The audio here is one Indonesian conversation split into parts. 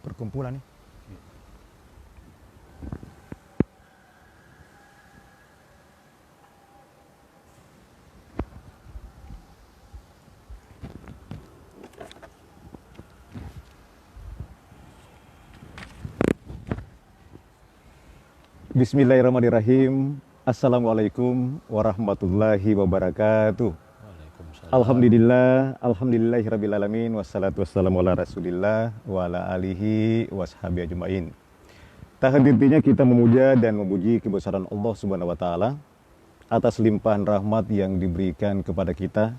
perkumpulan nih. Bismillahirrahmanirrahim. Assalamualaikum warahmatullahi wabarakatuh. Alhamdulillah, alhamdulillahirrabbilalamin. Wassalatu wassalamu ala rasulillah wa ala alihi washabi ajma'in. Tak henti-hentinya kita memuja dan memuji kebesaran Allah subhanahu wa ta'ala atas limpahan rahmat yang diberikan kepada kita.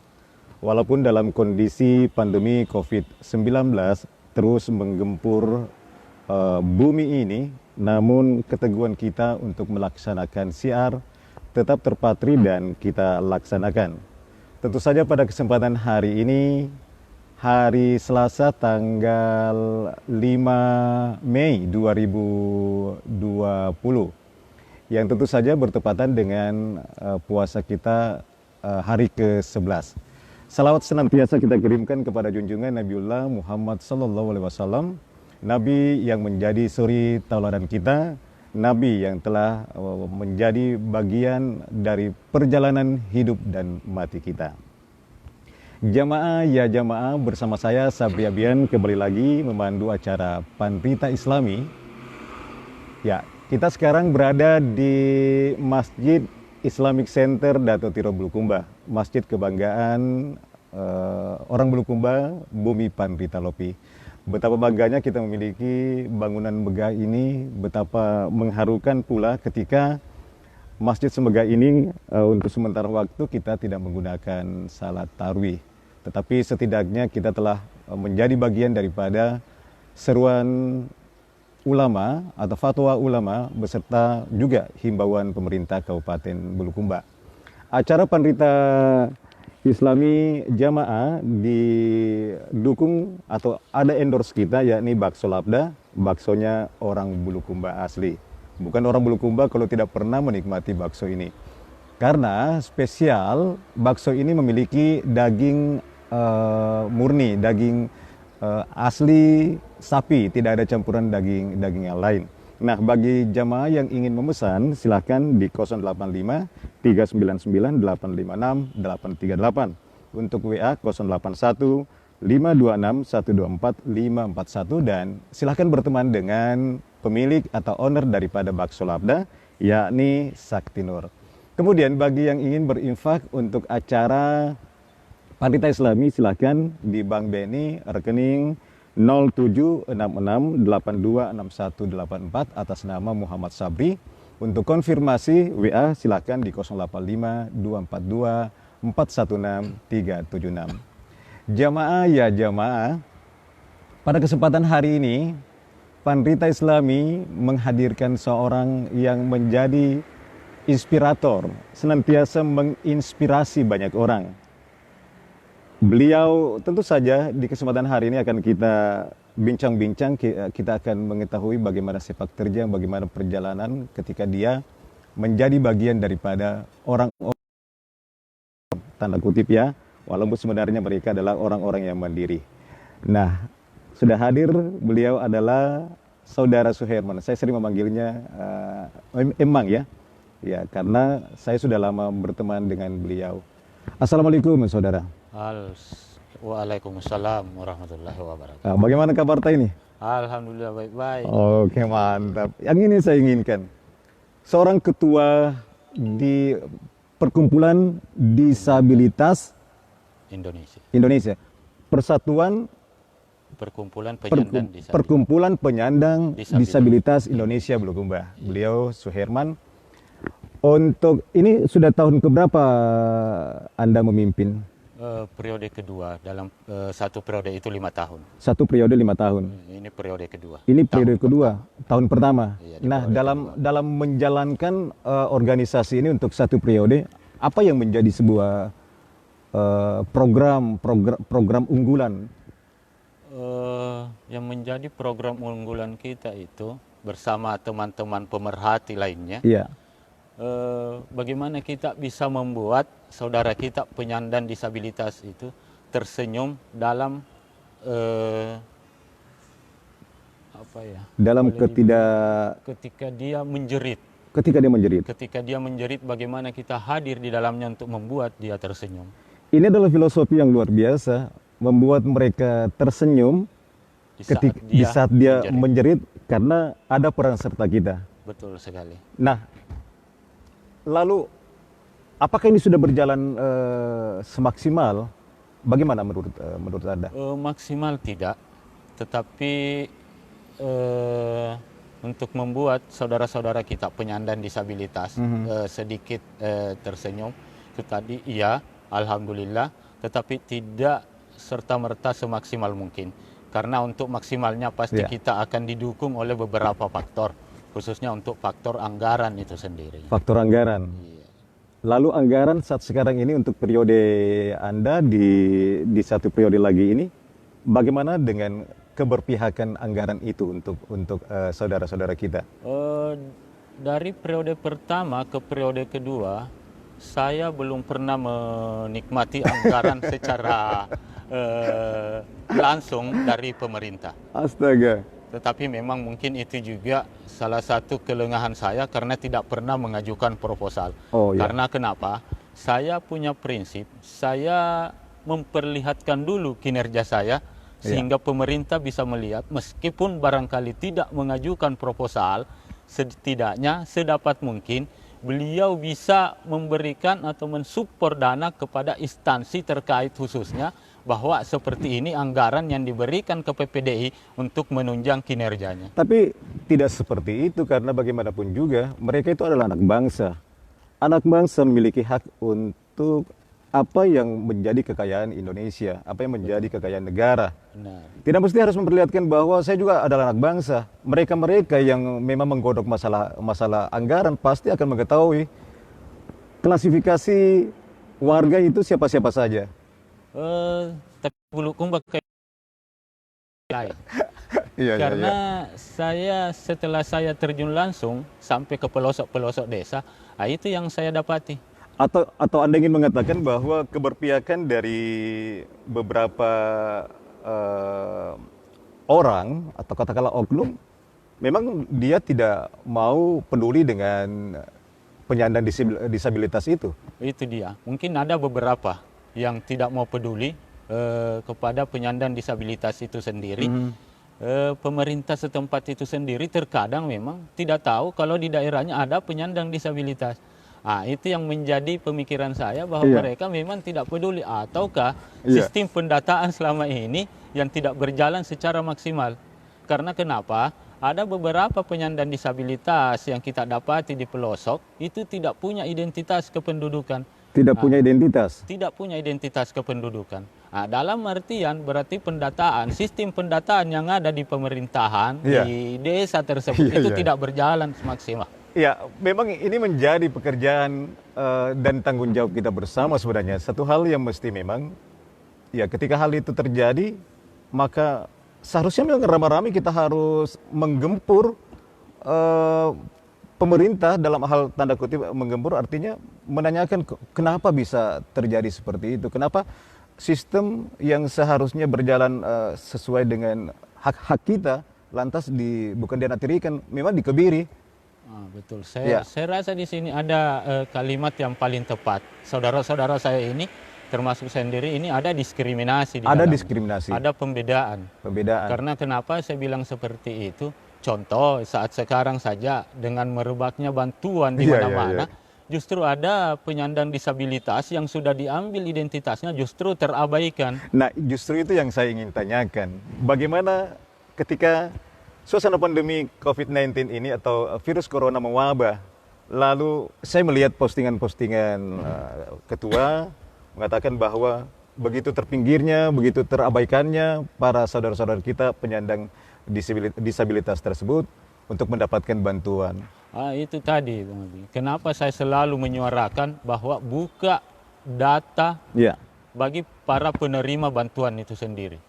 Walaupun dalam kondisi pandemi COVID-19 terus menggempur bumi ini, namun keteguhan kita untuk melaksanakan syiar tetap terpatri dan kita laksanakan. Tentu saja pada kesempatan hari ini, hari Selasa tanggal 5 Mei 2020, yang tentu saja bertepatan dengan puasa kita hari ke-11. Salawat senantiasa kita kirimkan kepada junjungan Nabiullah Muhammad SAW, Nabi yang menjadi suri tauladan kita, Nabi yang telah menjadi bagian dari perjalanan hidup dan mati kita. Jamaah ya jamaah, bersama saya Sabri Abian kembali lagi memandu acara Pandrita Islami. Ya, kita sekarang berada di Masjid Islamic Center Dato Tiro Bulukumba, masjid kebanggaan orang Bulukumba, Bumi Pandrita Lopi. Betapa bangganya kita memiliki bangunan megah ini, betapa mengharukan pula ketika masjid semegah ini untuk sementara waktu kita tidak menggunakan salat tarawih. Tetapi setidaknya kita telah menjadi bagian daripada seruan ulama atau fatwa ulama beserta juga himbauan pemerintah Kabupaten Bulukumba. Acara Pandrita Islami jamaah didukung atau ada endorse kita, yakni Bakso Labda, baksonya orang Bulukumba asli. Bukan orang Bulukumba kalau tidak pernah menikmati bakso ini. Karena spesial, bakso ini memiliki daging murni, daging asli sapi, tidak ada campuran daging yang lain. Nah, bagi jamaah yang ingin memesan, silahkan di 085 399 856 838. Untuk WA 081 526 124 541, dan silahkan berteman dengan pemilik atau owner daripada Bakso Labda, yakni Sakti Nur. Kemudian bagi yang ingin berinfak untuk acara Pandrita Islami, silahkan di Bank BNI rekening 0766826184 atas nama Muhammad Sabri. Untuk konfirmasi WA silakan di 0852416376. Jamaah ya jamaah, pada kesempatan hari ini Pandrita Islami menghadirkan seorang yang menjadi inspirator, senantiasa menginspirasi banyak orang. Beliau tentu saja di kesempatan hari ini akan kita bincang-bincang, kita akan mengetahui bagaimana sepak terjang, bagaimana perjalanan ketika dia menjadi bagian daripada orang-orang, tanda kutip ya, walaupun sebenarnya mereka adalah orang-orang yang mandiri. Nah, sudah hadir, beliau adalah Saudara Suherman. Saya sering memanggilnya Emang ya, karena saya sudah lama berteman dengan beliau. Assalamualaikum saudara. Waalaikumsalam warahmatullahi wabarakatuh. Bagaimana kabar ini? Alhamdulillah baik-baik. Oke, mantap. Yang ini saya inginkan, seorang ketua di Perkumpulan Disabilitas Indonesia. Persatuan Perkumpulan Penyandang Disabilitas Indonesia Bulukumba. Beliau Suherman. Untuk ini sudah tahun keberapa Anda memimpin? Periode kedua, dalam satu periode itu 5 tahun. Satu periode 5 tahun. Ini periode kedua. Ini periode kedua, tahun pertama. Iya, nah, dalam menjalankan organisasi ini untuk satu periode, apa yang menjadi sebuah program unggulan? Yang menjadi program unggulan kita itu bersama teman-teman pemerhati lainnya. Iya. Bagaimana kita bisa membuat saudara kita penyandang disabilitas itu tersenyum dalam apa ya? Dalam Boleh ketidak ketika dia menjerit. ketika dia menjerit. Ketika dia menjerit, bagaimana kita hadir di dalamnya untuk membuat dia tersenyum. Ini adalah filosofi yang luar biasa, membuat mereka tersenyum di saat dia menjerit karena ada peran serta kita. Betul sekali. Nah, lalu apakah ini sudah berjalan semaksimal? Bagaimana menurut Anda? Maksimal tidak, tetapi untuk membuat saudara-saudara kita penyandang disabilitas sedikit tersenyum, itu tadi iya, alhamdulillah, tetapi tidak serta-merta semaksimal mungkin. Karena untuk maksimalnya pasti kita akan didukung oleh beberapa faktor, khususnya untuk faktor anggaran itu sendiri. Faktor anggaran. Iya. Lalu anggaran saat sekarang ini untuk periode Anda di satu periode lagi ini, bagaimana dengan keberpihakan anggaran itu untuk saudara-saudara kita? Dari periode pertama ke periode kedua, saya belum pernah menikmati anggaran secara langsung dari pemerintah. Astaga. Tetapi memang mungkin itu juga salah satu kelengahan saya karena tidak pernah mengajukan proposal. Oh, iya. Karena kenapa? Saya punya prinsip, saya memperlihatkan dulu kinerja saya sehingga pemerintah bisa melihat meskipun barangkali tidak mengajukan proposal, setidaknya sedapat mungkin beliau bisa memberikan atau mensupport dana kepada instansi terkait khususnya bahwa seperti ini anggaran yang diberikan ke PPDI untuk menunjang kinerjanya. Tapi tidak seperti itu karena bagaimanapun juga mereka itu adalah anak bangsa. Anak bangsa memiliki hak untuk apa yang menjadi kekayaan Indonesia, apa yang menjadi kekayaan negara. Benar. Tidak mesti harus memperlihatkan bahwa saya juga adalah anak bangsa. Mereka-mereka yang memang menggodok masalah anggaran pasti akan mengetahui klasifikasi warga itu siapa-siapa saja. Tapi Bulukumba kayak lain. Iya, Karena setelah saya terjun langsung sampai ke pelosok-pelosok desa, itu yang saya dapati. Atau Anda ingin mengatakan bahwa keberpihakan dari beberapa orang atau katakanlah oknum, memang dia tidak mau peduli dengan penyandang disabilitas itu. Itu dia. Mungkin ada beberapa yang tidak mau peduli kepada penyandang disabilitas itu sendiri. Pemerintah setempat itu sendiri terkadang memang tidak tahu kalau di daerahnya ada penyandang disabilitas. Itu yang menjadi pemikiran saya bahwa mereka memang tidak peduli ataukah sistem pendataan selama ini yang tidak berjalan secara maksimal. Karena kenapa? Ada beberapa penyandang disabilitas yang kita dapati di pelosok itu tidak punya identitas kependudukan. Tidak punya identitas? Tidak punya identitas kependudukan. Dalam artian berarti pendataan, sistem pendataan yang ada di pemerintahan, di desa tersebut itu tidak berjalan maksimal. Ya, memang ini menjadi pekerjaan dan tanggung jawab kita bersama sebenarnya. Satu hal yang mesti memang, ya ketika hal itu terjadi, maka seharusnya memang ramai-ramai kita harus menggempur pemerintah dalam hal tanda kutip menggempur artinya menanyakan kenapa bisa terjadi seperti itu. Kenapa sistem yang seharusnya berjalan sesuai dengan hak-hak kita lantas bukan dianaktirikan, memang dikebiri. Betul. Saya rasa di sini ada kalimat yang paling tepat. Saudara-saudara saya ini, termasuk saya sendiri, ini ada diskriminasi. Ada diskriminasi. Ada pembedaan. Karena kenapa saya bilang seperti itu? Contoh, saat sekarang saja dengan merebaknya bantuan di mana-mana, justru ada penyandang disabilitas yang sudah diambil identitasnya justru terabaikan. Nah, justru itu yang saya ingin tanyakan. Bagaimana ketika suasana pandemi COVID-19 ini atau virus corona mewabah, lalu saya melihat postingan-postingan ketua mengatakan bahwa begitu terpinggirnya, begitu terabaikannya para saudara-saudara kita penyandang disabilitas tersebut untuk mendapatkan bantuan. Itu tadi, Bang Abi. Kenapa saya selalu menyuarakan bahwa buka data bagi para penerima bantuan itu sendiri.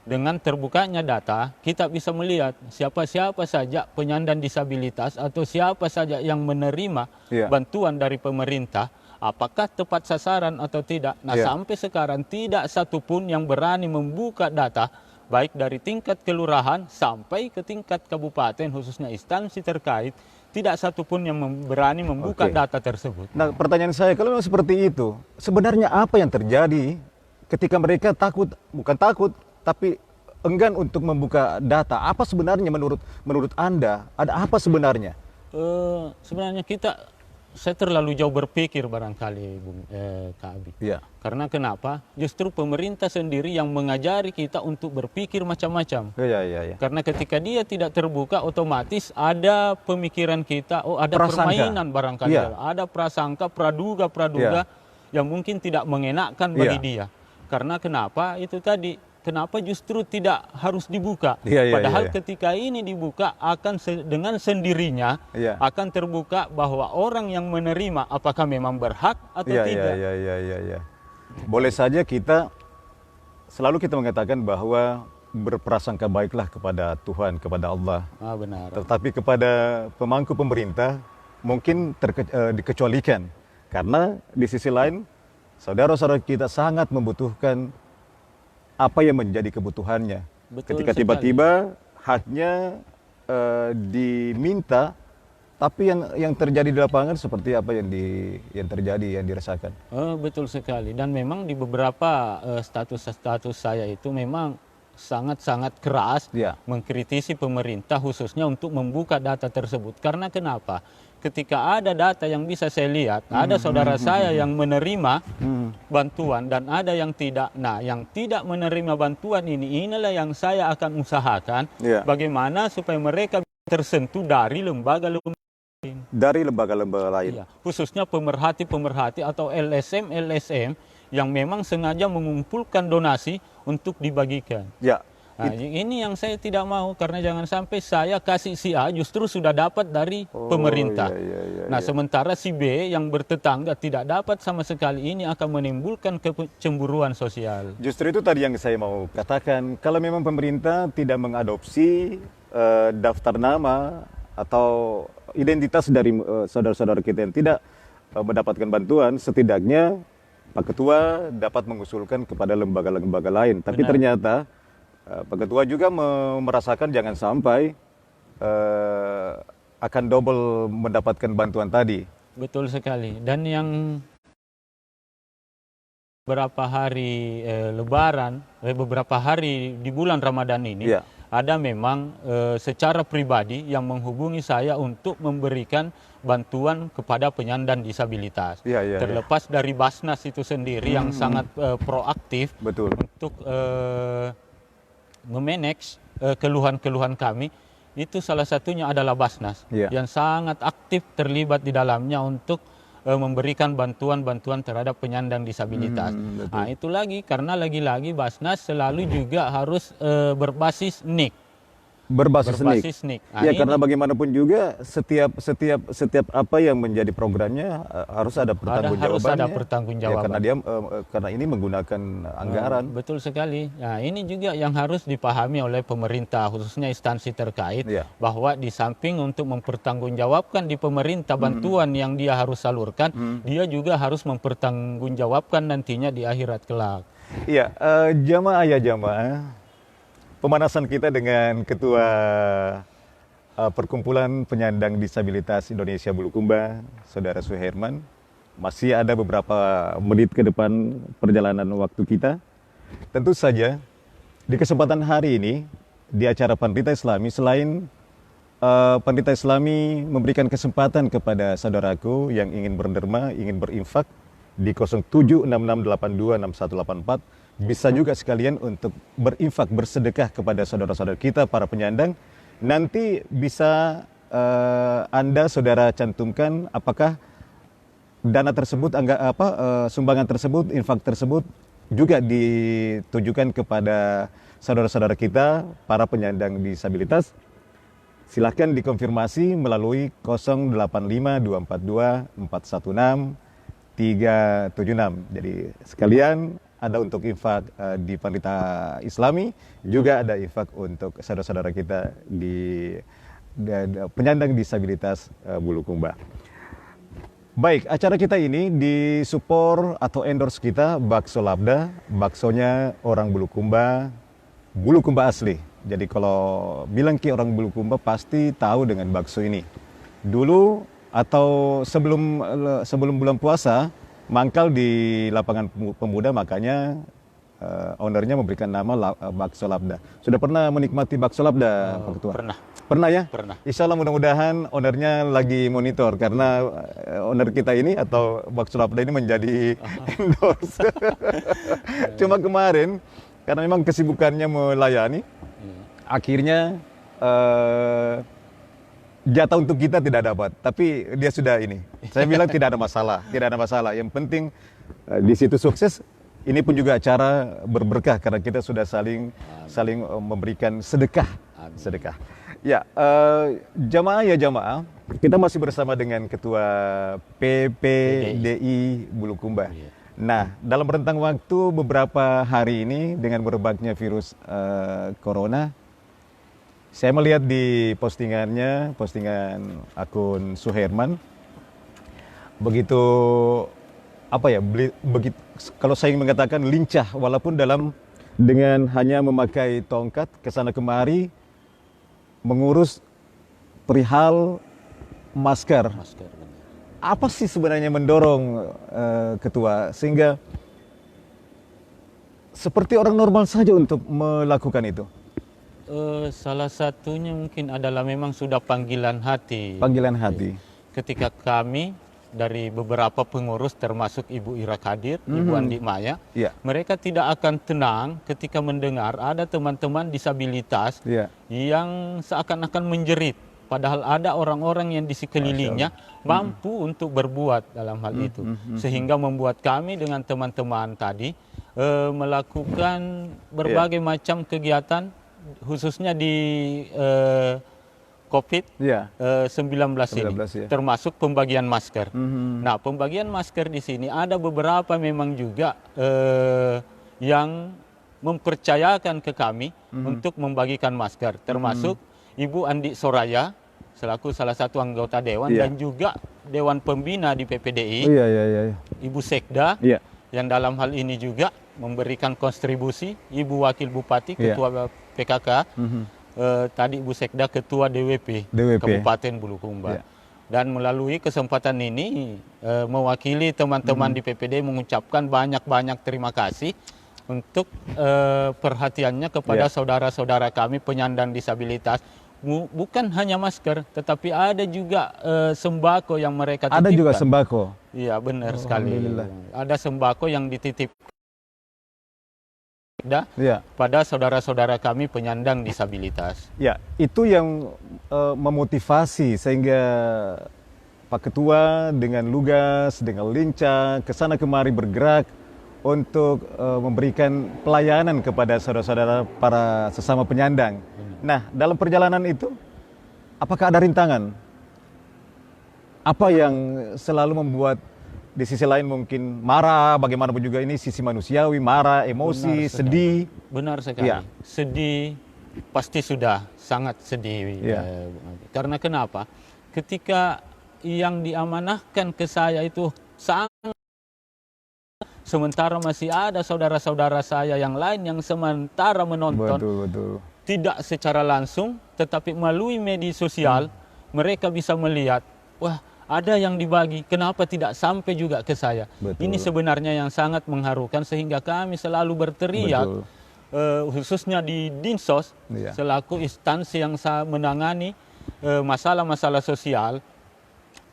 Dengan terbukanya data, kita bisa melihat siapa-siapa saja penyandang disabilitas atau siapa saja yang menerima bantuan dari pemerintah, apakah tepat sasaran atau tidak. Nah, sampai sekarang tidak satupun yang berani membuka data baik dari tingkat kelurahan sampai ke tingkat kabupaten, khususnya instansi terkait, tidak satupun yang berani membuka Oke. data tersebut. Nah, pertanyaan saya, kalau memang seperti itu, sebenarnya apa yang terjadi ketika mereka takut, bukan takut, tapi enggan untuk membuka data? Apa sebenarnya menurut Anda? Ada apa sebenarnya? Sebenarnya saya terlalu jauh berpikir barangkali, Kak Abi. Iya. Karena kenapa? Justru pemerintah sendiri yang mengajari kita untuk berpikir macam-macam. Iya. Karena ketika dia tidak terbuka, otomatis ada pemikiran kita, oh ada Prasangka. permainan barangkali, Iya. ada prasangka, praduga yang mungkin tidak mengenakan bagi dia. Karena kenapa? Itu tadi. Kenapa justru tidak harus dibuka? Iya. Padahal ketika ini dibuka akan dengan sendirinya Iya. akan terbuka bahwa orang yang menerima apakah memang berhak atau tidak. Iya. Boleh saja selalu kita mengatakan bahwa berprasangka baiklah kepada Tuhan, kepada Allah. Benar. Tetapi kepada pemangku pemerintah mungkin dikecualikan. Karena di sisi lain, saudara-saudara kita sangat membutuhkan apa yang menjadi kebutuhannya. Betul Ketika sekali. tiba-tiba haknya diminta, tapi yang terjadi di lapangan seperti apa yang terjadi, yang dirasakan. Betul sekali. Dan memang di beberapa status-status saya itu memang sangat-sangat keras Ya. mengkritisi pemerintah khususnya untuk membuka data tersebut. Karena kenapa? Ketika ada data yang bisa saya lihat, ada saudara saya yang menerima bantuan dan ada yang tidak. Nah, yang tidak menerima bantuan inilah yang saya akan usahakan Ya. bagaimana supaya mereka tersentuh dari lembaga-lembaga Dari lembaga-lembaga lain. Iya, khususnya pemerhati-pemerhati atau LSM yang memang sengaja mengumpulkan donasi untuk dibagikan. Ya. Nah, ini yang saya tidak mau, karena jangan sampai saya kasih si A justru sudah dapat dari pemerintah. Iya. Nah, sementara si B yang bertetangga tidak dapat sama sekali, ini akan menimbulkan kecemburuan sosial. Justru itu tadi yang saya mau katakan, kalau memang pemerintah tidak mengadopsi daftar nama atau identitas dari saudara-saudara kita yang tidak mendapatkan bantuan, setidaknya Pak Ketua dapat mengusulkan kepada lembaga-lembaga lain. Tapi ternyata Pak Ketua juga merasakan jangan sampai akan double mendapatkan bantuan tadi. Betul sekali. Dan yang beberapa hari Lebaran, beberapa hari di bulan Ramadan ini, Iya. ada memang secara pribadi yang menghubungi saya untuk memberikan bantuan kepada penyandang disabilitas. Iya. Terlepas dari Basnas itu sendiri yang sangat proaktif Betul. untuk memanage keluhan-keluhan kami, itu salah satunya adalah Basnas Iya. yang sangat aktif terlibat di dalamnya untuk memberikan bantuan-bantuan terhadap penyandang disabilitas. Betul. Nah, itu lagi karena lagi-lagi Basnas selalu juga harus berbasis NIK. Berbasis NIK. Nah, Ya, ini karena bagaimanapun juga setiap apa yang menjadi programnya harus ada pertanggungjawabannya. harus ada pertanggungjawaban. Ya, karena ini menggunakan anggaran. Betul sekali. Nah, ini juga yang harus dipahami oleh pemerintah, khususnya instansi terkait, Iya. bahwa di samping untuk mempertanggungjawabkan di pemerintah bantuan yang dia harus salurkan, dia juga harus mempertanggungjawabkan nantinya di akhirat kelak. Iya, jamaah. Pemanasan kita dengan Ketua Perkumpulan Penyandang Disabilitas Indonesia Bulukumba, Saudara Suherman. Masih ada beberapa menit ke depan perjalanan waktu kita. Tentu saja, di kesempatan hari ini, di acara Pandita Islami, selain Pandita Islami memberikan kesempatan kepada saudaraku yang ingin berderma, ingin berinfak, di 0766826184, bisa juga sekalian untuk berinfak, bersedekah kepada saudara-saudara kita, para penyandang. Nanti bisa Anda, saudara, cantumkan apakah dana tersebut, sumbangan tersebut, infak tersebut juga ditujukan kepada saudara-saudara kita, para penyandang disabilitas. Silahkan dikonfirmasi melalui 0852-416-376. Jadi sekalian ada untuk infak di Pandita Islami, juga ada infak untuk saudara-saudara kita di penyandang disabilitas Bulukumba. Baik, acara kita ini disupport atau endorse kita Bakso Labda, baksonya orang Bulukumba, Bulukumba asli. Jadi kalau bilang ki orang Bulukumba pasti tahu dengan bakso ini. Dulu atau sebelum bulan puasa mangkal di lapangan pemuda, makanya ownernya memberikan nama bakso Labda. Sudah pernah menikmati bakso Labda, Pak Ketua? Pernah. Pernah ya? Pernah. Insya Allah mudah-mudahan ownernya lagi monitor, karena owner kita ini atau bakso Labda ini menjadi endorse. Cuma kemarin karena memang kesibukannya melayani, akhirnya jatah untuk kita tidak dapat. Tapi dia sudah ini. Saya bilang tidak ada masalah, tidak ada masalah. Yang penting di situ sukses. Ini pun juga acara berberkah karena kita sudah saling memberikan sedekah. Sedekah. Ya, jamaah, kita masih bersama dengan Ketua PPDI Bulukumba. Nah, dalam rentang waktu beberapa hari ini dengan merebaknya virus corona, saya melihat di postingan akun Suherman, begitu kalau saya ingin mengatakan lincah, walaupun dengan hanya memakai tongkat kesana kemari mengurus perihal masker. Apa sih sebenarnya mendorong Ketua sehingga seperti orang normal saja untuk melakukan itu? Salah satunya mungkin adalah memang sudah panggilan hati. Panggilan hati. Ketika kami dari beberapa pengurus termasuk Ibu Ira Kadir, Ibu Andi Maya, mereka tidak akan tenang ketika mendengar ada teman-teman disabilitas yang seakan-akan menjerit. Padahal ada orang-orang yang di sekelilingnya mampu untuk berbuat dalam hal itu. Sehingga membuat kami dengan teman-teman tadi melakukan berbagai macam kegiatan, khususnya di COVID-19 ini, termasuk pembagian masker. Nah, pembagian masker di sini ada beberapa memang juga yang mempercayakan ke kami untuk membagikan masker, termasuk Ibu Andi Soraya selaku salah satu anggota dewan dan juga dewan pembina di PPDI, Ibu Sekda yang dalam hal ini juga memberikan kontribusi, Ibu Wakil Bupati, Ketua PKK, tadi Ibu Sekda Ketua DWP Kabupaten Bulukumba. Dan melalui kesempatan ini mewakili teman-teman di PPD mengucapkan banyak-banyak terima kasih untuk perhatiannya kepada saudara-saudara kami penyandang disabilitas. Bukan hanya masker, tetapi ada juga sembako yang mereka titipkan. Ada juga sembako? Iya, benar sekali. Ada sembako yang dititipkan pada saudara-saudara kami penyandang disabilitas. Ya, itu yang memotivasi sehingga Pak Ketua dengan lugas, dengan lincah, kesana kemari bergerak untuk memberikan pelayanan kepada saudara-saudara para sesama penyandang. Nah, dalam perjalanan itu, apakah ada rintangan? Apa yang selalu membuat di sisi lain mungkin marah, bagaimanapun juga ini sisi manusiawi, marah, emosi, sedih. Benar sekali. Sedih, pasti sudah sangat sedih. Karena kenapa? Ketika yang diamanahkan ke saya itu sangat, sementara masih ada saudara-saudara saya yang lain yang sementara menonton, tidak secara langsung, tetapi melalui media sosial, mereka bisa melihat, wah, ada yang dibagi, kenapa tidak sampai juga ke saya? Ini sebenarnya yang sangat mengharukan, sehingga kami selalu berteriak, khususnya di Dinsos, selaku instansi yang menangani masalah-masalah sosial,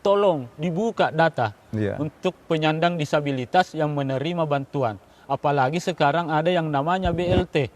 tolong dibuka data untuk penyandang disabilitas yang menerima bantuan. Apalagi sekarang ada yang namanya BLT.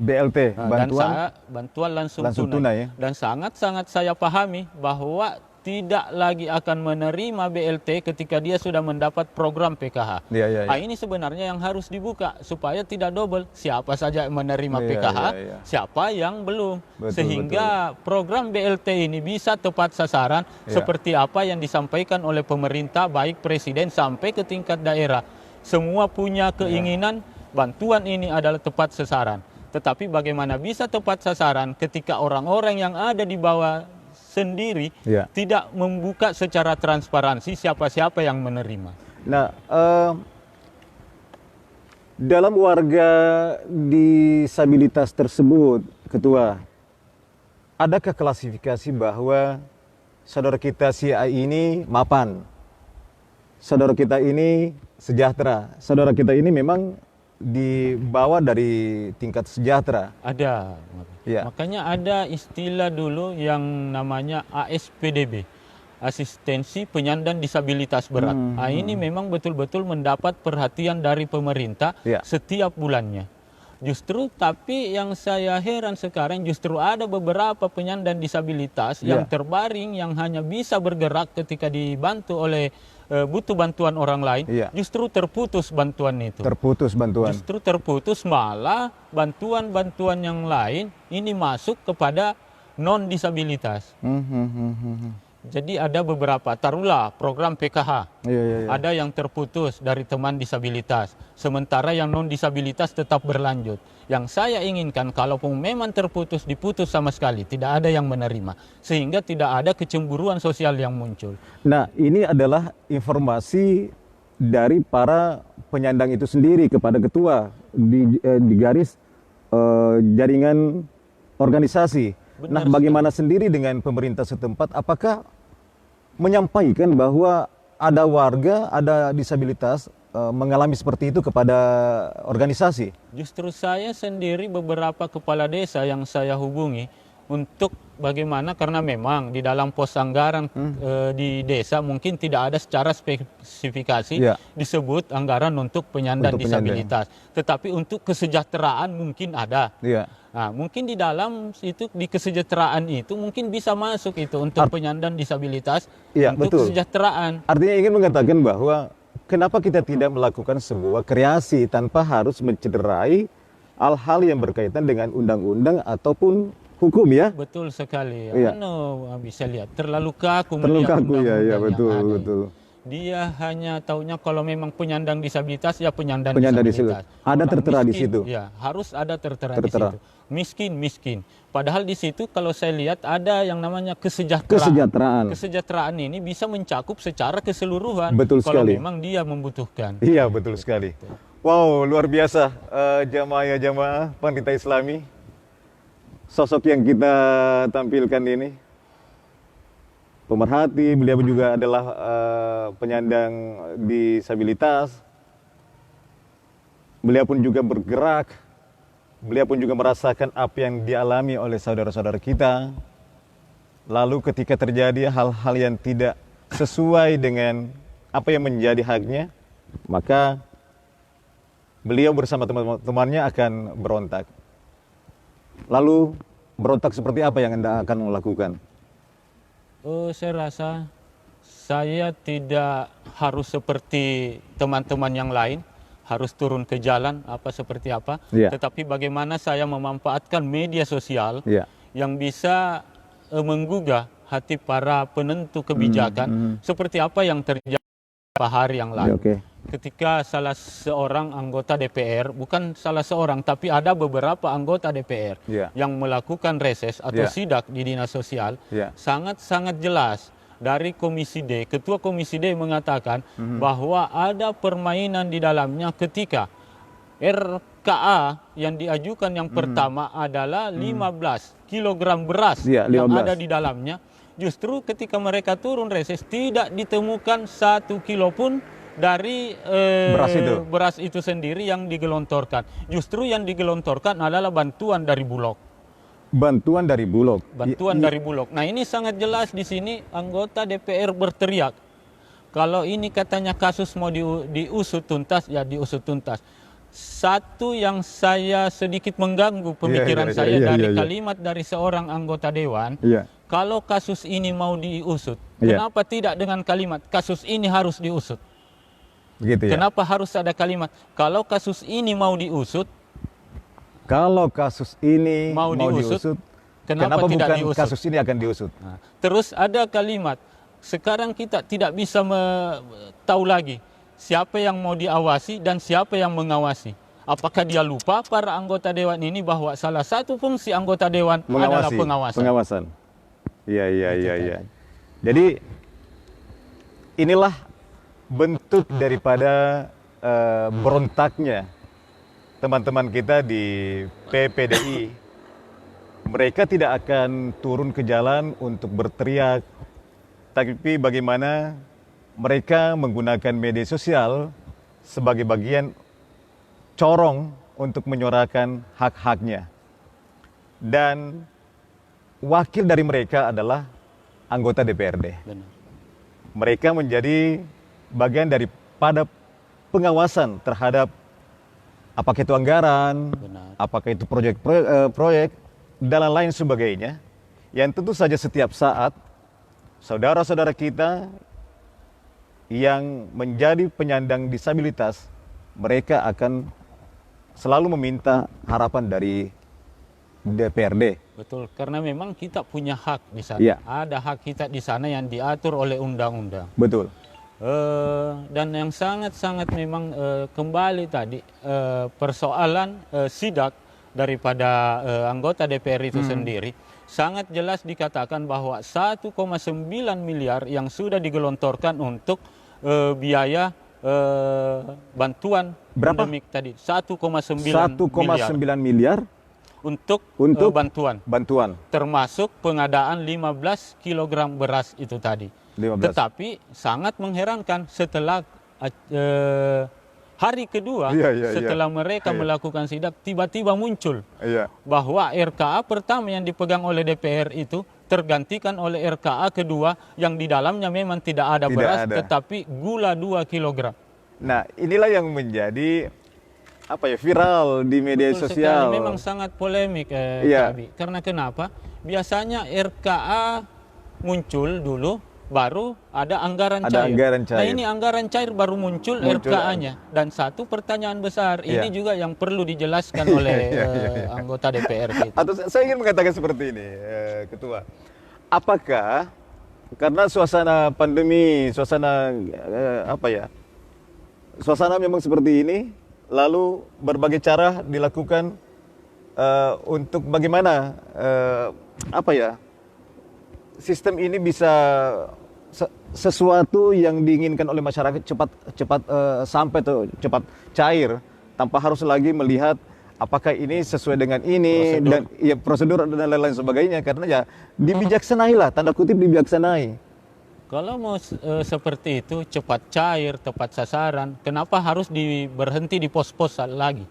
Bantuan langsung tunai. Dan sangat-sangat saya pahami bahwa tidak lagi akan menerima BLT ketika dia sudah mendapat program PKH. Nah, ini sebenarnya yang harus dibuka supaya tidak double. Siapa saja yang menerima PKH, siapa yang belum. Sehingga program BLT ini bisa tepat sasaran seperti apa yang disampaikan oleh pemerintah, baik presiden sampai ke tingkat daerah. Semua punya keinginan bantuan ini adalah tepat sasaran. Tetapi bagaimana bisa tepat sasaran ketika orang-orang yang ada di bawah sendiri tidak membuka secara transparansi siapa-siapa yang menerima. Nah, Dalam warga disabilitas tersebut, Ketua, adakah klasifikasi bahwa saudara kita si A ini mapan, saudara kita ini sejahtera, saudara kita ini memang dibawa dari tingkat sejahtera? Ada. Ya. Makanya ada istilah dulu yang namanya ASPDB, asistensi penyandang disabilitas berat. Ini memang betul-betul mendapat perhatian dari pemerintah Ya. setiap bulannya. Justru tapi yang saya heran sekarang justru ada beberapa penyandang disabilitas yang terbaring yang hanya bisa bergerak ketika dibantu oleh butuh bantuan orang lain, justru terputus bantuan itu. Terputus bantuan. Justru terputus, malah bantuan-bantuan yang lain ini masuk kepada non-disabilitas. Jadi ada beberapa, taruhlah program PKH, ada yang terputus dari teman disabilitas, sementara yang non-disabilitas tetap berlanjut. Yang saya inginkan, kalaupun memang terputus, diputus sama sekali, tidak ada yang menerima, sehingga tidak ada kecemburuan sosial yang muncul. Nah, ini adalah informasi dari para penyandang itu sendiri kepada ketua di garis jaringan organisasi. Benar Nah, bagaimana sendiri dengan pemerintah setempat? Apakah menyampaikan bahwa ada warga, ada disabilitas mengalami seperti itu kepada organisasi? Justru saya sendiri beberapa kepala desa yang saya hubungi untuk bagaimana, karena memang di dalam pos anggaran di desa mungkin tidak ada secara spesifikasi disebut anggaran untuk penyandang disabilitas. Tetapi untuk kesejahteraan mungkin ada. Nah, mungkin di dalam itu, di kesejahteraan itu mungkin bisa masuk itu untuk penyandang disabilitas, untuk kesejahteraan. Artinya ingin mengatakan bahwa kenapa kita tidak melakukan sebuah kreasi tanpa harus mencederai hal-hal yang berkaitan dengan undang-undang ataupun hukum, ya? Betul sekali. Bisa lihat terlalu kaku. Terlalu kaku, ya, betul. Dia hanya taunya kalau memang penyandang disabilitas, ya penyandang disabilitas. Ada tertera di situ. Ya, harus ada tertera di situ. Miskin. Padahal di situ kalau saya lihat ada yang namanya kesejahteraan. Kesejahteraan ini bisa mencakup secara keseluruhan. Betul kalau sekali. memang dia membutuhkan. Iya, betul sekali. Wow, luar biasa jamaah Panitia Islami. Sosok yang kita tampilkan ini pemerhati, beliau juga adalah penyandang disabilitas. Beliau pun juga bergerak, beliau pun juga merasakan apa yang dialami oleh saudara-saudara kita. Lalu ketika terjadi hal-hal yang tidak sesuai dengan apa yang menjadi haknya, maka beliau bersama teman-temannya akan berontak. Lalu berontak seperti apa yang Anda akan lakukan? Saya rasa saya tidak harus seperti teman-teman yang lain, harus turun ke jalan seperti apa. Tetapi bagaimana saya memanfaatkan media sosial yang bisa menggugah hati para penentu kebijakan, seperti apa yang terjadi beberapa hari yang lalu. Ketika salah seorang anggota DPR, bukan salah seorang, tapi ada beberapa anggota DPR yang melakukan reses atau sidak di dinas sosial, sangat-sangat jelas dari Komisi D, Ketua Komisi D mengatakan bahwa ada permainan di dalamnya ketika RKA yang diajukan yang pertama adalah 15 kilogram beras yang ada di dalamnya. Justru ketika mereka turun reses tidak ditemukan 1 kilo pun dari beras itu sendiri yang digelontorkan. Justru yang digelontorkan adalah bantuan dari Bulog. Bantuan dari Bulog. Dari Bulog. Nah, ini sangat jelas di sini anggota DPR berteriak. Kalau ini katanya kasus mau diusut tuntas, ya diusut tuntas. Satu yang saya sedikit mengganggu pemikiran saya dari kalimat dari seorang anggota dewan. Kalau kasus ini mau diusut, kenapa tidak dengan kalimat kasus ini harus diusut? Begitu, kenapa harus ada kalimat kalau kasus ini mau diusut? Kalau kasus ini mau diusut, kenapa tidak bukan diusut? Kasus ini akan diusut? Nah, terus ada kalimat, sekarang kita tidak bisa tahu lagi siapa yang mau diawasi dan siapa yang mengawasi. Apakah dia lupa para anggota dewan ini bahwa salah satu fungsi anggota dewan adalah pengawasan? Iya. Jadi inilah bentuk daripada berontaknya teman-teman kita di PPDI, mereka tidak akan turun ke jalan untuk berteriak, tapi bagaimana mereka menggunakan media sosial sebagai bagian corong untuk menyuarakan hak-haknya. Dan wakil dari mereka adalah anggota DPRD. Benar. Mereka menjadi bagian daripada pengawasan terhadap apakah itu anggaran, Benar. apakah itu proyek, dan lain sebagainya. Yang tentu saja setiap saat saudara-saudara kita yang menjadi penyandang disabilitas, mereka akan selalu meminta harapan dari DPRD. Betul, karena memang kita punya hak di sana. Iya. Ada hak kita di sana yang diatur oleh undang-undang. Betul. Dan yang sangat-sangat memang kembali tadi persoalan sidak daripada anggota DPR itu sendiri, sangat jelas dikatakan bahwa 1,9 miliar yang sudah digelontorkan untuk biaya bantuan Berapa? pandemik tadi, 1,9 miliar untuk Untuk? bantuan, bantuan. termasuk pengadaan 15 kg beras itu tadi. 15. Tetapi sangat mengherankan setelah hari kedua Iya. setelah mereka Iya. melakukan sidak, tiba-tiba muncul Iya. bahwa RKA pertama yang dipegang oleh DPR itu tergantikan oleh RKA kedua yang di dalamnya memang tidak ada Tidak beras ada. tetapi gula 2 kg. Nah, inilah yang menjadi viral di media Betul sosial. sekali. Memang sangat polemik Iya. Kak Abi. Karena kenapa? Biasanya RKA muncul dulu baru ada anggaran Ada cair. anggaran Nah, cair. ini anggaran cair baru muncul RKA-nya. Dan satu pertanyaan besar, Iya. ini juga yang perlu dijelaskan oleh anggota DPR kita. Atau saya ingin mengatakan seperti ini, Ketua. Apakah karena suasana pandemi, suasana suasana memang seperti ini, lalu berbagai cara dilakukan untuk bagaimana sistem ini bisa sesuatu yang diinginkan oleh masyarakat cepat sampai tuh, cepat cair tanpa harus lagi melihat apakah ini sesuai dengan ini Prosedur. dan ya prosedur dan lain-lain sebagainya, karena ya dibijaksanailah, tanda kutip dibijaksanai. Kalau mau seperti itu, cepat cair, tepat sasaran, kenapa harus berhenti di pos-pos lagi?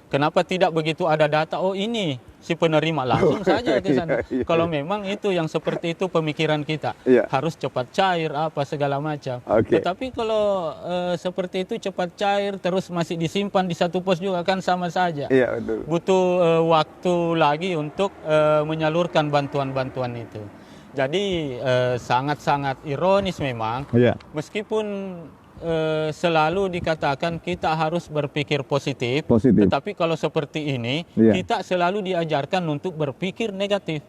Kenapa tidak begitu ada data, oh ini si penerima, langsung saja ke sana. Iya. Kalau memang itu yang seperti itu pemikiran kita, Iya. harus cepat cair, apa segala macam. Oke. Tetapi kalau seperti itu cepat cair, terus masih disimpan di satu pos juga kan sama saja. Iya, betul. Butuh waktu lagi untuk menyalurkan bantuan-bantuan itu. Jadi sangat-sangat ironis memang, Iya. meskipun selalu dikatakan kita harus berpikir positif, Positif. tetapi kalau seperti ini Iya. kita selalu diajarkan untuk berpikir negatif.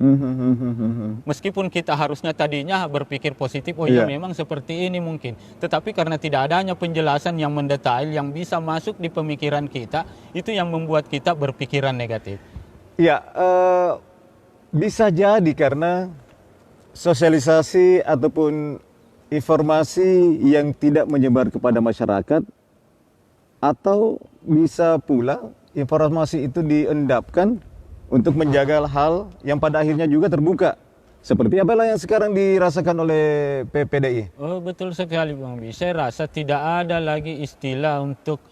Meskipun kita harusnya tadinya berpikir positif, oh Iya. ya memang seperti ini mungkin. Tetapi karena tidak adanya penjelasan yang mendetail yang bisa masuk di pemikiran kita, itu yang membuat kita berpikiran negatif. Ya, bisa jadi karena sosialisasi ataupun informasi yang tidak menyebar kepada masyarakat, atau bisa pula informasi itu diendapkan untuk menjaga hal yang pada akhirnya juga terbuka. Seperti apalah yang sekarang dirasakan oleh PPDI. Oh, betul sekali Bang Bi. Saya rasa tidak ada lagi istilah untuk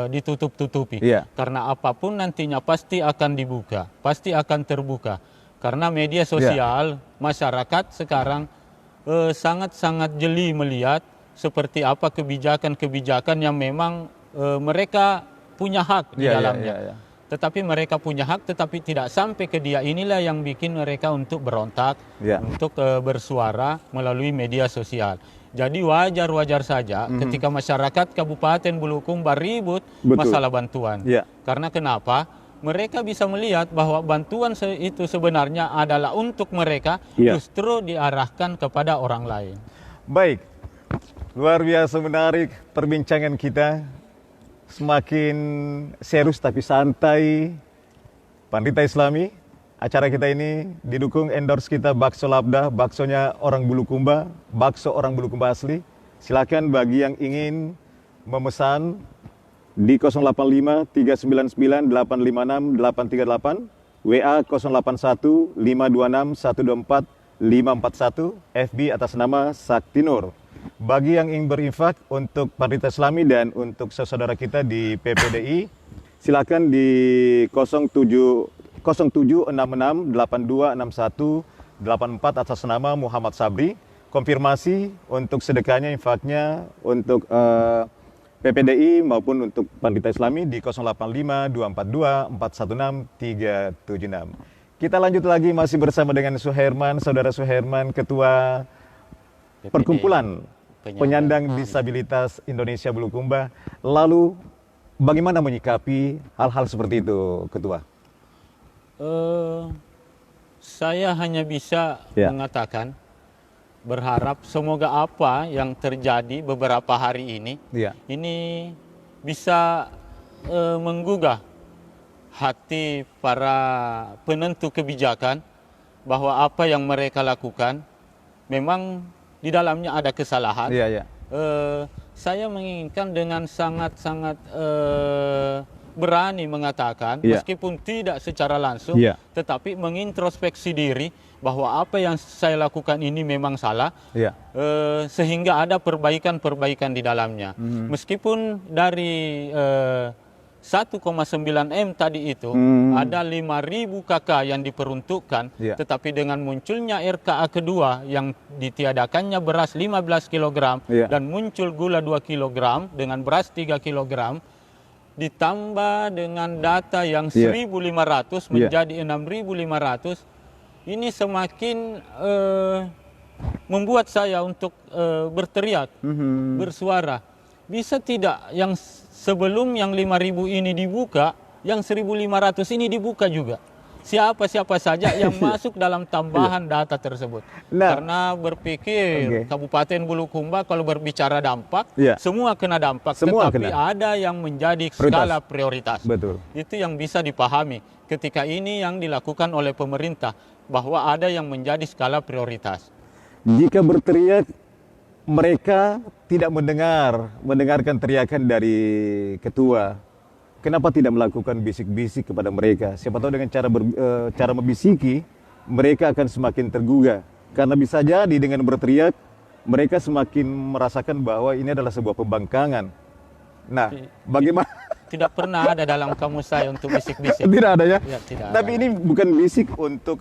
ditutup-tutupi. Iya. Karena apapun nantinya pasti akan dibuka, pasti akan terbuka. Karena media sosial, masyarakat sekarang sangat-sangat jeli melihat seperti apa kebijakan-kebijakan yang memang mereka punya hak di dalamnya. Tetapi mereka punya hak tetapi tidak sampai ke dia. Inilah yang bikin mereka untuk berontak, untuk bersuara melalui media sosial. Jadi wajar-wajar saja ketika masyarakat Kabupaten Bulukumba ribut masalah bantuan. Karena kenapa? Mereka bisa melihat bahwa bantuan itu sebenarnya adalah untuk mereka, justru diarahkan kepada orang lain. Baik, luar biasa menarik perbincangan kita. Semakin serius tapi santai. Pandita Islami, acara kita ini didukung endorse kita Bakso Labda, baksonya orang Bulukumba, bakso orang Bulukumba asli. Silakan bagi yang ingin memesan di 085 399 856 838, WA 081 526 124 541, FB atas nama Sakti Nur. Bagi yang ingin berinfak untuk Partai Islami dan untuk saudara kita di PPDI, silakan di 0766 8261 84 atas nama Muhammad Sabri. Konfirmasi untuk sedekahnya, infaknya untuk PPDI maupun untuk Panitia Islami di 085 242 416 376. Kita lanjut lagi masih bersama dengan Suherman, Saudara Suherman, Ketua PPD, Perkumpulan Penyandang Disabilitas Indonesia Bulukumba. Lalu bagaimana menyikapi hal-hal seperti itu, Ketua? Saya hanya bisa Ya. mengatakan, berharap semoga apa yang terjadi beberapa hari ini, Iya. ini bisa menggugah hati para penentu kebijakan bahwa apa yang mereka lakukan memang di dalamnya ada kesalahan. Iya, iya. Saya menginginkan dengan sangat-sangat berani mengatakan, Iya. meskipun tidak secara langsung, Iya. tetapi mengintrospeksi diri bahwa apa yang saya lakukan ini memang salah, Iya. sehingga ada perbaikan-perbaikan di dalamnya. Meskipun dari 1,9 M tadi itu ada 5.000 KK yang diperuntukkan, Iya. tetapi dengan munculnya RKA kedua yang ditiadakannya beras 15 kg Iya. dan muncul gula 2 kg dengan beras 3 kg, ditambah dengan data yang Iya. 1.500 Iya. menjadi 6.500, ini semakin membuat saya untuk berteriak, bersuara. Bisa tidak yang sebelum yang 5.000 ini dibuka, yang 1.500 ini dibuka juga? Siapa-siapa saja yang masuk dalam tambahan data tersebut. Nah, karena berpikir Kabupaten Bulukumba kalau berbicara dampak, Iya. semua kena dampak. Semua tetapi kena. ada yang menjadi skala prioritas. Betul. Itu yang bisa dipahami ketika ini yang dilakukan oleh pemerintah, bahwa ada yang menjadi skala prioritas. Jika berteriak, mereka tidak mendengarkan teriakan dari ketua. Kenapa tidak melakukan bisik-bisik kepada mereka? Siapa tahu dengan cara membisiki, mereka akan semakin tergugah. Karena bisa jadi dengan berteriak, mereka semakin merasakan bahwa ini adalah sebuah pembangkangan. Nah, bagaimana? Tidak pernah ada dalam kamus saya untuk bisik-bisik. Tidak ada ya? Ya, tidak Tapi ada. ini bukan bisik untuk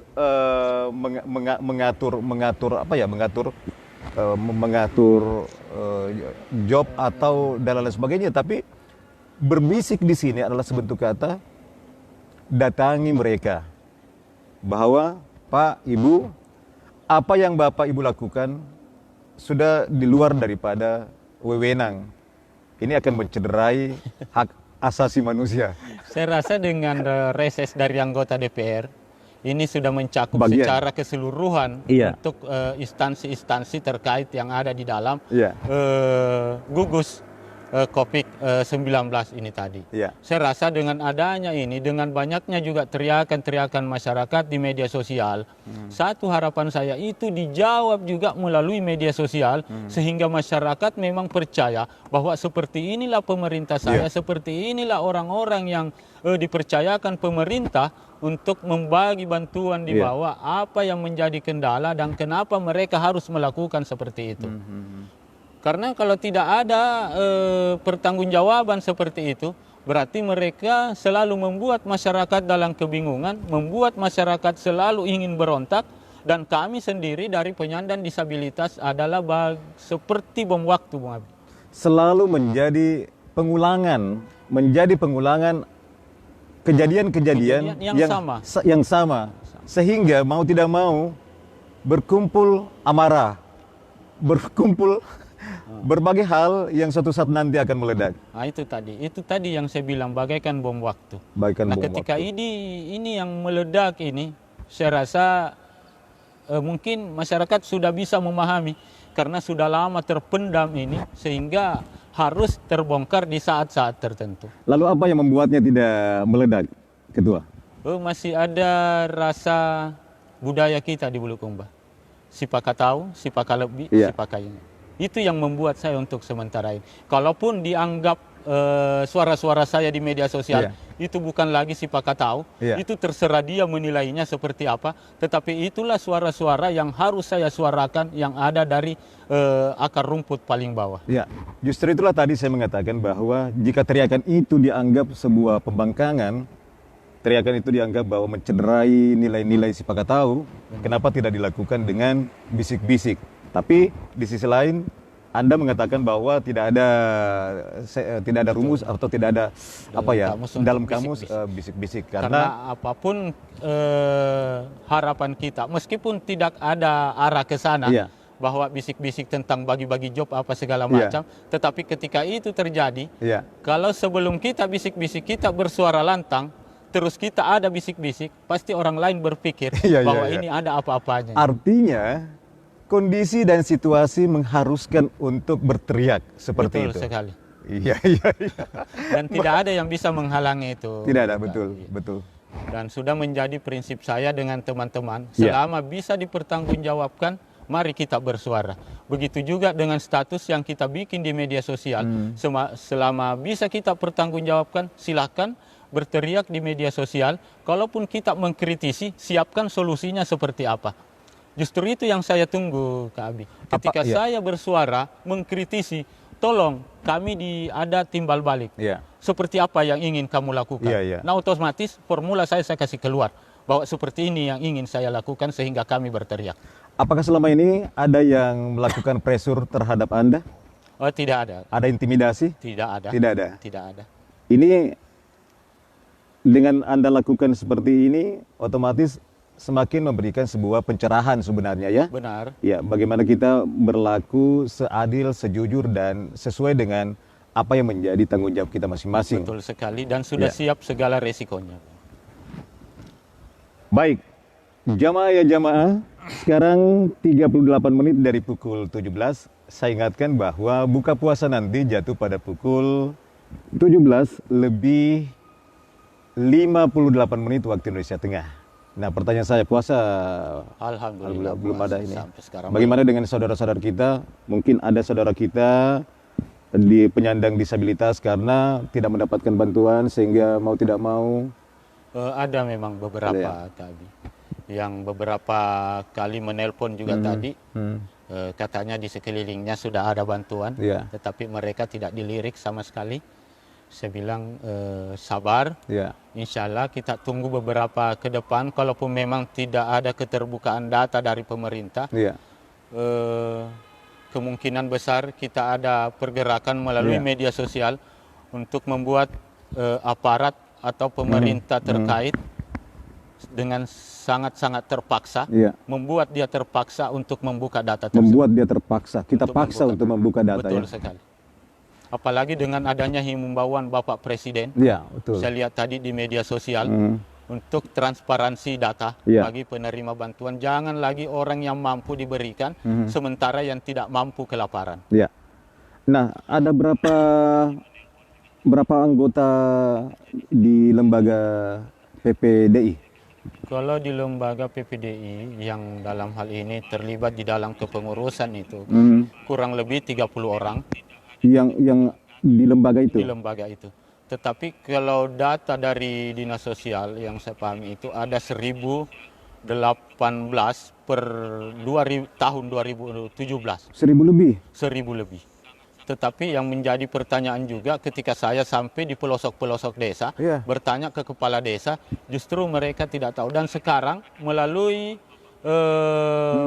mengatur job atau dan lain sebagainya, tapi berbisik di sini adalah sebentuk kata datangi mereka bahwa Pak, Ibu, apa yang Bapak Ibu lakukan sudah di luar daripada wewenang. Ini akan mencederai hak asasi manusia. Saya rasa dengan reses dari anggota DPR, ini sudah mencakup Bagian. secara keseluruhan Iya. untuk instansi-instansi terkait yang ada di dalam Iya. gugus COVID-19 ini tadi. Iya. Saya rasa dengan adanya ini, dengan banyaknya juga teriakan-teriakan masyarakat di media sosial, satu harapan saya itu dijawab juga melalui media sosial, sehingga masyarakat memang percaya bahwa seperti inilah pemerintah saya, seperti inilah orang-orang yang dipercayakan pemerintah untuk membagi bantuan di bawah, apa yang menjadi kendala dan kenapa mereka harus melakukan seperti itu. Karena kalau tidak ada pertanggungjawaban seperti itu, berarti mereka selalu membuat masyarakat dalam kebingungan, membuat masyarakat selalu ingin berontak, dan kami sendiri dari penyandang disabilitas adalah seperti bom waktu, Bung Abi. Selalu menjadi pengulangan kejadian-kejadian yang sama, sehingga mau tidak mau berkumpul amarah, berkumpul berbagai hal yang suatu saat nanti akan meledak. Nah, itu tadi yang saya bilang bagaikan bom waktu. Nah, ketika ini yang meledak ini, saya rasa mungkin masyarakat sudah bisa memahami karena sudah lama terpendam ini, sehingga harus terbongkar di saat-saat tertentu. Lalu apa yang membuatnya tidak meledak, Ketua? Masih ada rasa budaya kita di Bulukumba. Sipaka tahu, sipaka lebih, sipaka ini. Itu yang membuat saya untuk sementara ini. Kalaupun dianggap suara-suara saya di media sosial, itu bukan lagi si Pak tahu, itu terserah dia menilainya seperti apa, tetapi itulah suara-suara yang harus saya suarakan yang ada dari akar rumput paling bawah. Ya, justru itulah tadi saya mengatakan bahwa jika teriakan itu dianggap sebuah pembangkangan, teriakan itu dianggap bahwa mencederai nilai-nilai si Pak tahu, kenapa tidak dilakukan dengan bisik-bisik? Tapi di sisi lain Anda mengatakan bahwa tidak ada rumus atau tidak ada dalam kamus bisik-bisik karena apapun harapan kita, meskipun tidak ada arah ke sana bahwa bisik-bisik tentang bagi-bagi job apa segala macam, tetapi ketika itu terjadi, kalau sebelum kita bisik-bisik kita bersuara lantang, terus kita ada bisik-bisik, pasti orang lain berpikir bahwa ini ada apa-apanya. Artinya kondisi dan situasi mengharuskan untuk berteriak seperti itu. Betul sekali. Iya. Dan tidak ada yang bisa menghalangi itu. Tidak ada, betul. Dan sudah menjadi prinsip saya dengan teman-teman, selama bisa dipertanggungjawabkan, mari kita bersuara. Begitu juga dengan status yang kita bikin di media sosial. Selama bisa kita pertanggungjawabkan, silakan berteriak di media sosial. Kalaupun kita mengkritisi, siapkan solusinya seperti apa. Justru itu yang saya tunggu, Kak Abi. Ketika saya bersuara, mengkritisi, tolong kami ada timbal balik. Seperti apa yang ingin kamu lakukan. Nah, otomatis formula saya kasih keluar. Bahwa seperti ini yang ingin saya lakukan sehingga kami berteriak. Apakah selama ini ada yang melakukan pressure terhadap Anda? Oh, tidak ada. Ada intimidasi? Tidak ada. Tidak ada? Tidak ada. Ini dengan Anda lakukan seperti ini, otomatis semakin memberikan sebuah pencerahan sebenarnya ya. Benar. Ya, bagaimana kita berlaku seadil, sejujur dan sesuai dengan apa yang menjadi tanggung jawab kita masing-masing. Betul sekali dan sudah siap segala resikonya. Baik. Jamaah ya jamaah, sekarang 38 menit dari pukul 17. Saya ingatkan bahwa buka puasa nanti jatuh pada pukul 17 lebih 58 menit waktu Indonesia Tengah. Nah, pertanyaan saya, puasa Alhamdulillah belum ada ini. Sekarang bagaimana dengan saudara-saudara kita? Mungkin ada saudara kita di penyandang disabilitas karena tidak mendapatkan bantuan sehingga mau tidak mau. Ada memang beberapa tadi. Yang beberapa kali menelpon juga tadi. Katanya di sekelilingnya sudah ada bantuan, tetapi mereka tidak dilirik sama sekali. Saya bilang sabar, insya Allah kita tunggu beberapa ke depan. Kalaupun memang tidak ada keterbukaan data dari pemerintah, kemungkinan besar kita ada pergerakan melalui media sosial untuk membuat aparat atau pemerintah terkait dengan sangat-sangat terpaksa, membuat dia terpaksa untuk membuka data tersebut. Membuat dia terpaksa, kita paksa untuk membuka data. Betul sekali. Apalagi dengan adanya himbauan Bapak Presiden, betul. Saya lihat tadi di media sosial, untuk transparansi data bagi penerima bantuan. Jangan lagi orang yang mampu diberikan, sementara yang tidak mampu kelaparan. Nah, ada berapa anggota di lembaga PPDI? Kalau di lembaga PPDI yang dalam hal ini terlibat di dalam kepengurusan itu, kurang lebih 30 orang. Yang di lembaga itu? Di lembaga itu. Tetapi kalau data dari Dinas Sosial yang saya pahami itu ada 1018 per tahun 2017. 1000 lebih? 1000 lebih. Tetapi yang menjadi pertanyaan juga ketika saya sampai di pelosok-pelosok desa, bertanya ke kepala desa, justru mereka tidak tahu. Dan sekarang melalui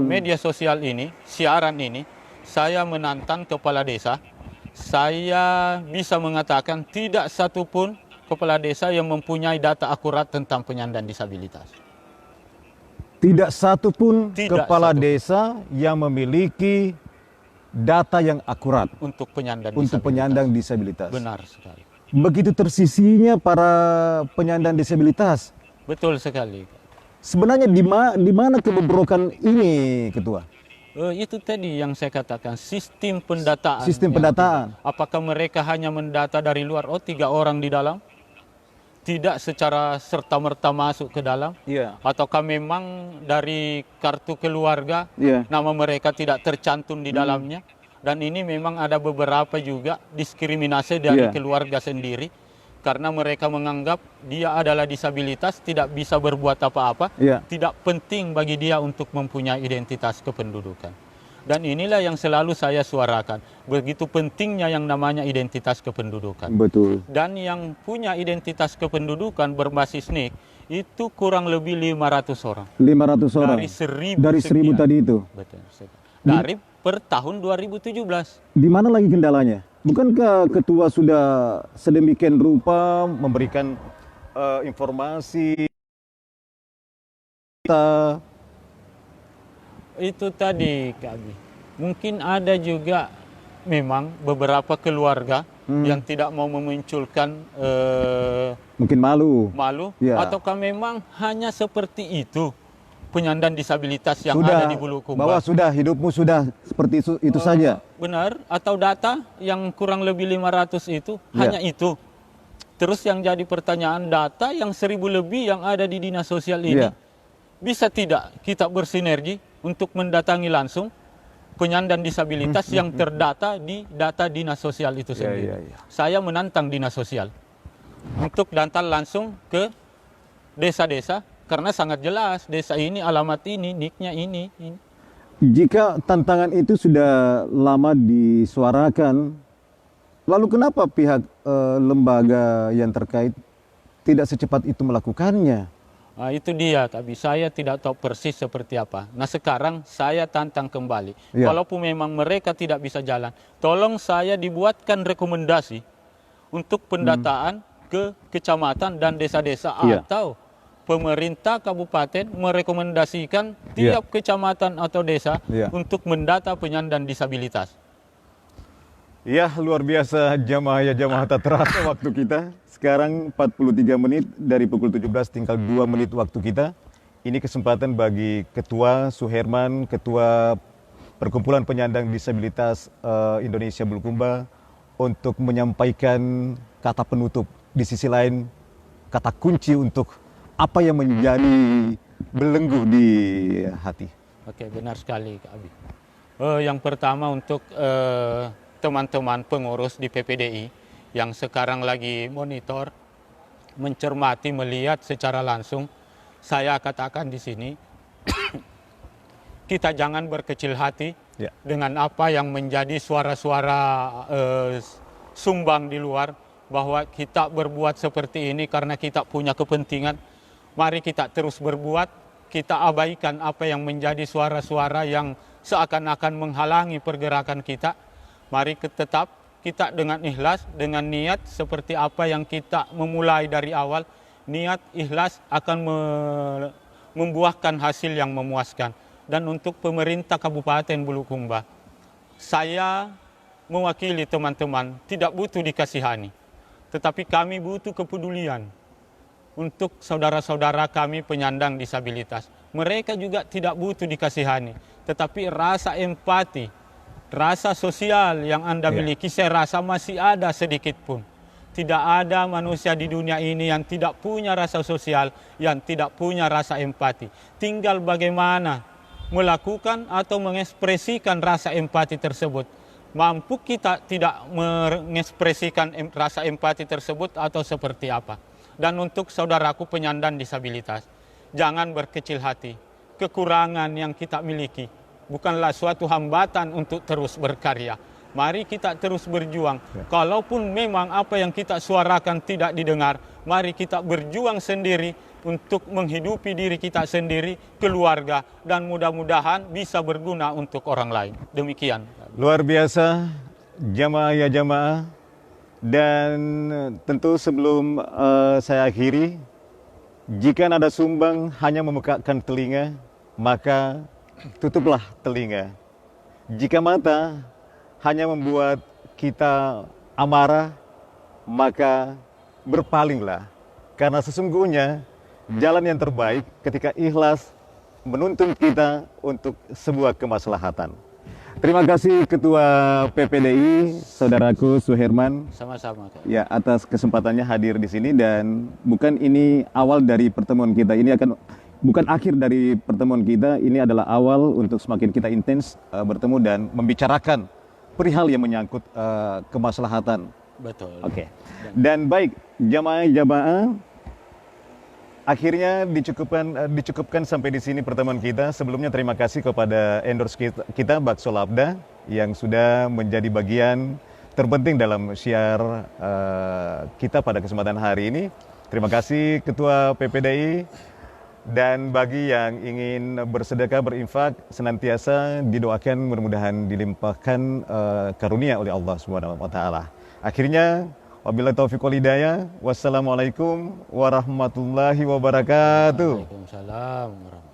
media sosial ini, siaran ini, saya menantang kepala desa. Saya bisa mengatakan tidak satupun kepala desa yang mempunyai data akurat tentang penyandang disabilitas. Tidak satupun kepala desa yang memiliki data yang akurat untuk penyandang disabilitas. Benar sekali. Begitu tersisinya para penyandang disabilitas. Betul sekali. Sebenarnya di mana kebobrokan ini, Ketua? Itu tadi yang saya katakan, sistem pendataan. Sistem pendataan. Apakah mereka hanya mendata dari luar? 3 orang di dalam? Tidak secara serta-merta masuk ke dalam? Ataukah memang dari kartu keluarga, nama mereka tidak tercantum di dalamnya? Dan ini memang ada beberapa juga diskriminasi dari Iya. keluarga sendiri karena mereka menganggap dia adalah disabilitas, tidak bisa berbuat apa-apa, Iya. tidak penting bagi dia untuk mempunyai identitas kependudukan. Dan inilah yang selalu saya suarakan. Begitu pentingnya yang namanya identitas kependudukan. Betul. Dan yang punya identitas kependudukan berbasis NIK itu kurang lebih 500 orang. 500 orang. Dari 1000 Dari 1000 sekian. tadi itu. Betul. Dari per tahun 2017. Di mana lagi kendalanya? Bukankah ketua sudah sedemikian rupa memberikan informasi kita? Itu tadi Kak Abi. Mungkin ada juga memang beberapa keluarga yang tidak mau memunculkan Mungkin malu. malu, Ya. ataukah memang hanya seperti itu penyandang disabilitas yang Sudah, ada di Bulukumba? bahwa sudah hidupmu sudah seperti itu saja. Benar, atau data yang kurang lebih 500 itu Ya. hanya itu. Terus yang jadi pertanyaan, data yang 1000 lebih yang ada di dinas sosial ini, Ya. bisa tidak kita bersinergi untuk mendatangi langsung penyandang disabilitas yang terdata di data dinas sosial itu Ya, sendiri. ya, ya. Saya menantang dinas sosial untuk datang langsung ke desa-desa karena sangat jelas desa ini, alamat ini, niknya ini. Jika tantangan itu sudah lama disuarakan, lalu kenapa pihak lembaga yang terkait tidak secepat itu melakukannya? Nah, itu dia, Kak Bi. Saya tidak tahu persis seperti apa. Nah, sekarang saya tantang kembali. Ya. Walaupun memang mereka tidak bisa jalan, tolong saya dibuatkan rekomendasi untuk pendataan ke kecamatan dan desa-desa, Ya. atau pemerintah kabupaten merekomendasikan tiap kecamatan atau desa Ya. untuk mendata penyandang disabilitas. Ya, luar biasa jamaah ya jamaah, tak terasa waktu kita. Sekarang 43 menit dari pukul 17, tinggal 2 menit waktu kita. Ini kesempatan bagi Ketua Suherman, Ketua Perkumpulan Penyandang Disabilitas Indonesia Bulukumba, untuk menyampaikan kata penutup. Di sisi lain, kata kunci untuk apa yang menjadi belenggu di hati. Oke, benar sekali, Kak Abi. Yang pertama untuk teman-teman pengurus di PPDI yang sekarang lagi monitor, mencermati, melihat secara langsung, saya katakan di sini, kita jangan berkecil hati dengan apa yang menjadi suara-suara sumbang di luar, bahwa kita berbuat seperti ini karena kita punya kepentingan. Mari kita terus berbuat, kita abaikan apa yang menjadi suara-suara yang seakan-akan menghalangi pergerakan kita. Mari tetap kita dengan ikhlas, dengan niat seperti apa yang kita memulai dari awal. Niat ikhlas akan membuahkan hasil yang memuaskan. Dan untuk pemerintah Kabupaten Bulukumba, saya mewakili teman-teman, tidak butuh dikasihani, tetapi kami butuh kepedulian untuk saudara-saudara kami penyandang disabilitas. Mereka juga tidak butuh dikasihani, tetapi rasa empati, rasa sosial yang Anda miliki, saya rasa masih ada sedikit pun. Tidak ada manusia di dunia ini yang tidak punya rasa sosial, yang tidak punya rasa empati. Tinggal bagaimana melakukan atau mengekspresikan rasa empati tersebut. Mampu kita tidak mengekspresikan rasa empati tersebut atau seperti apa. Dan untuk saudaraku penyandang disabilitas, jangan berkecil hati. Kekurangan yang kita miliki bukanlah suatu hambatan untuk terus berkarya. Mari kita terus berjuang. Kalaupun memang apa yang kita suarakan tidak didengar, mari kita berjuang sendiri untuk menghidupi diri kita sendiri, keluarga, dan mudah-mudahan bisa berguna untuk orang lain. Demikian. Luar biasa jamaah ya jamaah. Dan tentu sebelum saya akhiri, jika nada sumbang hanya memekakkan telinga, maka tutuplah telinga. Jika mata hanya membuat kita amarah, maka berpalinglah. Karena sesungguhnya jalan yang terbaik ketika ikhlas menuntun kita untuk sebuah kemaslahatan. Terima kasih Ketua PPDI, Saudaraku Suherman. Sama-sama, Kak. Ya, atas kesempatannya hadir di sini, dan bukan ini awal dari pertemuan kita. Ini akan bukan akhir dari pertemuan kita. Ini adalah awal untuk semakin kita intens bertemu dan membicarakan perihal yang menyangkut kemaslahatan. Betul. Oke. Dan baik, jamaah-jamaah, akhirnya dicukupkan sampai di sini pertemuan kita. Sebelumnya terima kasih kepada endorse kita Bakso Labda yang sudah menjadi bagian terpenting dalam syiar kita pada kesempatan hari ini. Terima kasih Ketua PPDI. Dan bagi yang ingin bersedekah, berinfak, senantiasa didoakan mudah-mudahan dilimpahkan karunia oleh Allah Subhanahu wa taala. Akhirnya, wabillahi taufiq wal hidayah. Wassalamualaikum warahmatullahi wabarakatuh. Waalaikumsalam warahmatullahi